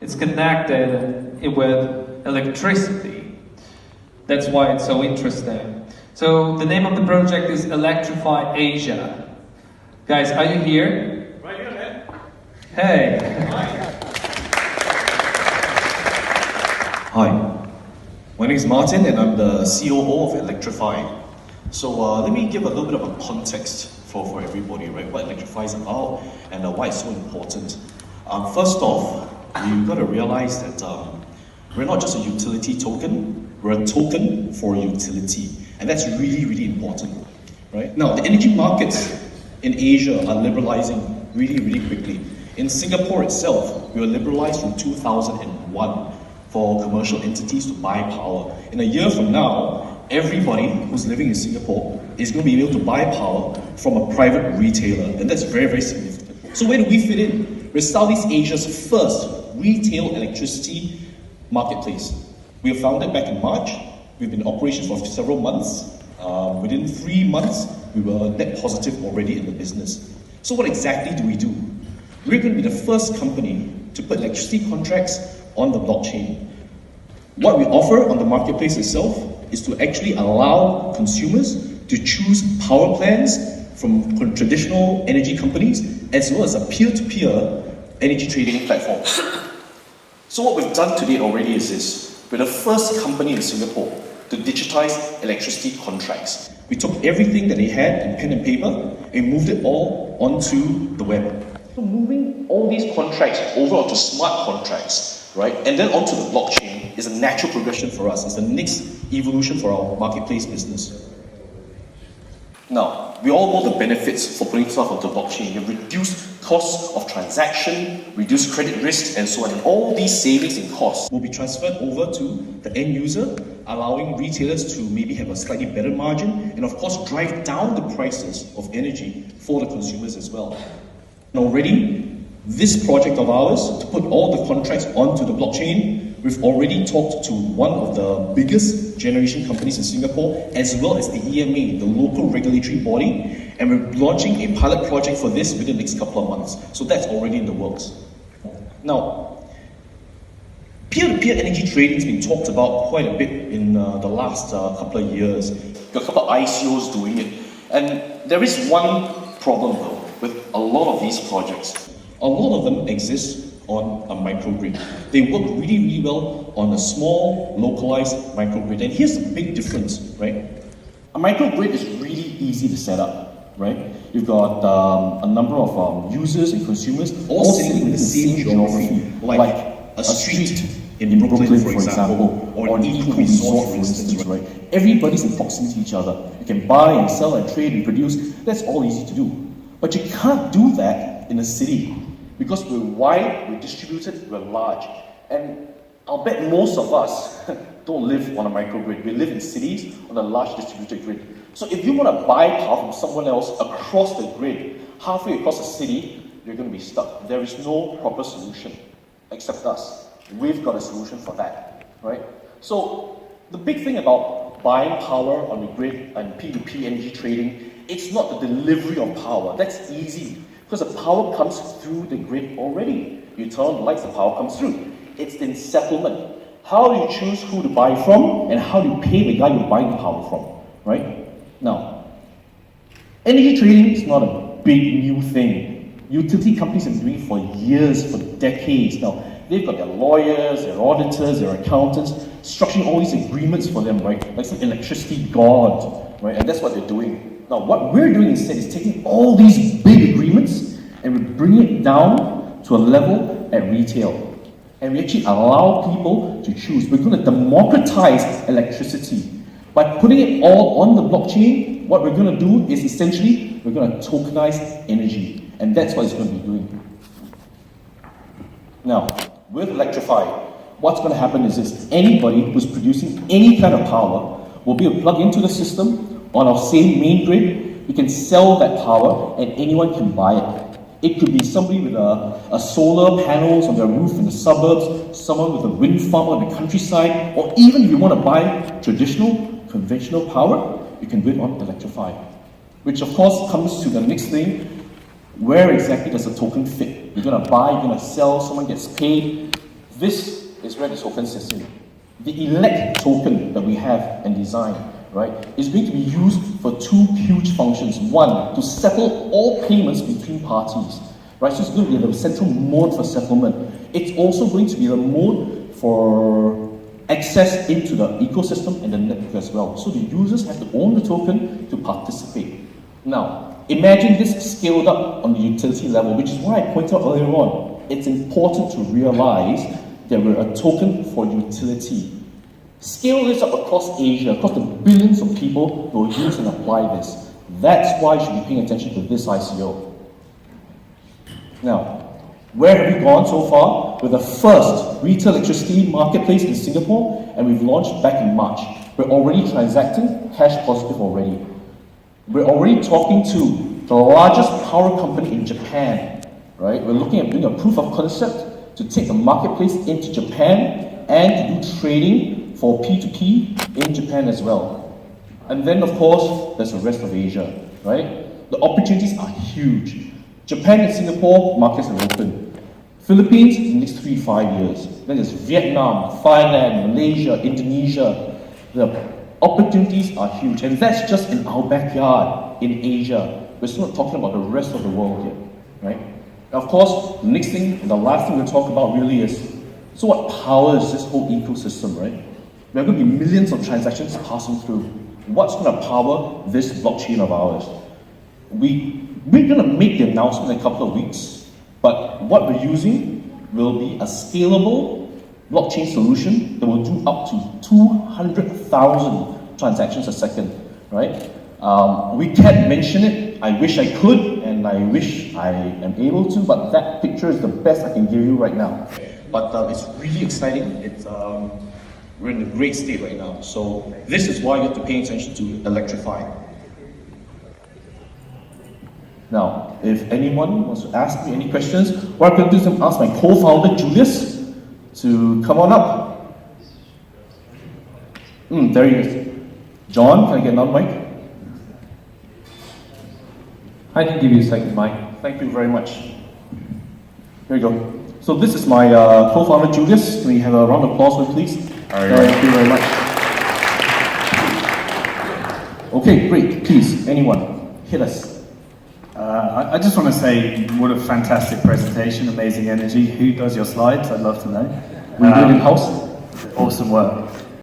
It's connected with electricity. That's why it's so interesting. So the name of the project is Electrify.Asia. Guys, are you here? Right here, man. Hey. Hi, my name is Martin and I'm the COO of Electrify. So let me give a little bit of a context for everybody, right? What Electrify is about and why it's so important. First off, you've got to realize that we're not just a utility token, we're a token for utility. And that's really, really important, right? Now, the energy markets in Asia are liberalizing really, really quickly. In Singapore itself, we were liberalized from 2001 for commercial entities to buy power. In a year from now, everybody who's living in Singapore is going to be able to buy power from a private retailer, and that's very, very significant. So where do we fit in? We're Southeast Asia's first retail electricity marketplace. We were founded back in March. We've been in operation for several months. Within 3 months, we were net positive already in the business. So what exactly do we do? We're going to be the first company to put electricity contracts on the blockchain. What we offer on the marketplace itself is to actually allow consumers to choose power plans from traditional energy companies as well as a peer-to-peer energy trading platform. So what we've done today already is this. We're the first company in Singapore to digitize electricity contracts. We took everything that they had in pen and paper and moved it all onto the web. So moving all these contracts over onto smart contracts, right, and then onto the blockchain is a natural progression for us. It's the next evolution for our marketplace business. Now, we all know the benefits for putting stuff onto the blockchain. You reduce costs of transaction, reduce credit risk, and so on. And all these savings in costs will be transferred over to the end user, allowing retailers to maybe have a slightly better margin, and of course drive down the prices of energy for the consumers as well. And already, this project of ours, to put all the contracts onto the blockchain, we've already talked to one of the biggest generation companies in Singapore, as well as the EMA, the local regulatory body, and we're launching a pilot project for this within the next couple of months. So that's already in the works. Now, peer-to-peer energy trading has been talked about quite a bit in the last couple of years. There are a couple of ICOs doing it. And there is one problem though, with a lot of these projects. A lot of them exist on a microgrid. They work really, really well on a small, localized microgrid. And here's the big difference, right? A microgrid is really easy to set up, right? You've got a number of users and consumers all sitting in the same geography, like a street in Brooklyn, for example, or an eco resort, for instance, right? Everybody's in proximity to each other. You can buy and sell and trade and produce. That's all easy to do. But you can't do that in a city because we're wide, we're distributed, we're large. And I'll bet most of us don't live on a microgrid. We live in cities on a large distributed grid. So if you want to buy power from someone else across the grid, halfway across the city, you're going to be stuck. There is no proper solution except us. We've got a solution for that, right? So the big thing about buying power on the grid and P2P energy trading, it's not the delivery of power. That's easy because the power comes through the grid already. You turn on the lights, the power comes through. It's in settlement. How do you choose who to buy from and how do you pay the guy you're buying the power from, right? Now, energy trading is not a big new thing. Utility companies have been doing it for years, for decades now. They've got their lawyers, their auditors, their accountants, structuring all these agreements for them, right? Like some electricity god, right? And that's what they're doing. Now, what we're doing instead is taking all these big agreements and we're bringing it down to a level at retail. And we actually allow people to choose. We're going to democratize electricity. By putting it all on the blockchain, what we're going to do is essentially, we're going to tokenize energy. And that's what it's going to be doing. Now, with Electrify, what's going to happen is this. Anybody who's producing any kind of power will be able to plug into the system on our same main grid. We can sell that power and anyone can buy it. It could be somebody with a solar panels on their roof in the suburbs, someone with a wind farm on the countryside, or even if you want to buy traditional, conventional power, you can do it on Electrify. Which of course comes to the next thing, where exactly does the token fit? You're going to buy, you're going to sell, someone gets paid. This is where the token sits in. The elect token that we have and design, right, is going to be used for two huge functions. One, to settle all payments between parties, right? So it's going to be the central mode for settlement. It's also going to be the mode for access into the ecosystem and the network as well. So the users have to own the token to participate. Now, imagine this scaled up on the utility level, which is why I pointed out earlier on. It's important to realize that we're a token for utility. Scale this up across Asia, across the billions of people who will use and apply this. That's why you should be paying attention to this ICO. Now, where have we gone so far? We're the first retail electricity marketplace in Singapore, and we've launched back in March. We're already transacting, cash positive already. We're already talking to the largest power company in Japan, right? We're looking at doing a proof of concept to take the marketplace into Japan and to do trading for P2P in Japan as well. And then, of course, there's the rest of Asia, right? The opportunities are huge. Japan and Singapore markets are open. Philippines in the next 3 to 5 years. Then there's Vietnam, Thailand, Malaysia, Indonesia. The opportunities are huge, and that's just in our backyard in Asia. We're still not talking about the rest of the world yet, right? Of course, the next thing and the last thing we'll talk about really is, so what powers this whole ecosystem, right? There are going to be millions of transactions passing through. What's going to power this blockchain of ours? We're going to make the announcement in a couple of weeks, but what we're using will be a scalable blockchain solution that will do up to 200,000 transactions a second, right? We can't mention it. I wish I could, and I wish I am able to, but that picture is the best I can give you right now. But it's really exciting. We're in a great state right now. So this is why you have to pay attention to Electrify. Now, if anyone wants to ask me any questions, what I'm going to do is ask my co-founder, Julius, to come on up. There he is. John, can I get another mic? I can give you a second mic. Thank you very much. Here you go. So this is my co-founder, Julius. Can we have a round of applause, please? Thank you very much. Okay, great. Please, anyone, hit us. I just want to say, what a fantastic presentation, amazing energy. Who does your slides? I'd love to know. We do it in-house. Awesome work.